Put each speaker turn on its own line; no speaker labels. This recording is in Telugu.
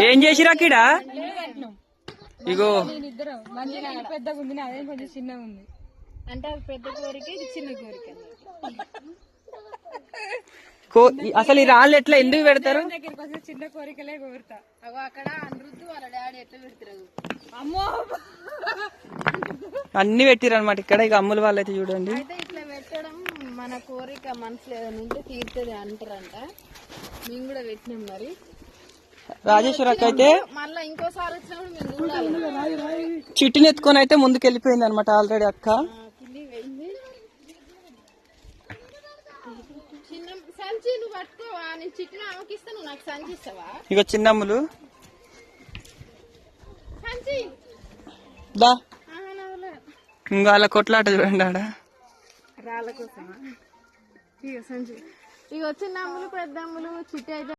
ఏం చేసిరా కిడ ఇగో
పెద్దగా ఉంది అదే కొంచెం చిన్నగా ఉంది అంటే అది పెద్ద కోరిక ఇది చిన్న కోరిక.
అసలు ఈ రాళ్ళు ఎట్లా ఎందుకు పెడతారు?
దగ్గరికి వస్తే చిన్న కోరికలే కోరుతా.
అక్కడ అనిరుద్ధు వాళ్ళ డాడీ ఎట్లా పెడతారు?
అమ్మో
అన్ని పెట్టిరు అనమాట ఇక్కడ. ఇక అమ్ముల వాళ్ళైతే చూడండి.
అయితే ఇట్లా పెట్టడం మన కోరిక మనసులో ఏదైనా ఉంటే తీరుతుంది అంటారంట. మేము కూడా పెట్టినాం. మరి
రాజేశ్వర అక్క అయితే
మళ్ళీ ఇంకోసారి వచ్చినప్పుడు మేము చూడాలి.
చిట్టిని ఎత్తుకొని అయితే ముందుకు వెళ్ళిపోయింది అనమాట ఆల్రెడీ అక్క.
చిన్న సంచి నువ్వు పట్టుకోవా? నేను చిట్టిని ఆమెకి ఇస్తా, నువ్వు నాకు సంచి ఇస్తావా?
ఇక చిన్నమ్ములు
సంచి
దా ఇంకా అలా కొట్లాట చూడండి ఆడ
రాళ్ళ కోసమా? ఇక సంచి ఇక చిన్న అమ్ములు పెద్ద అమ్ములు చిట్టి అయితే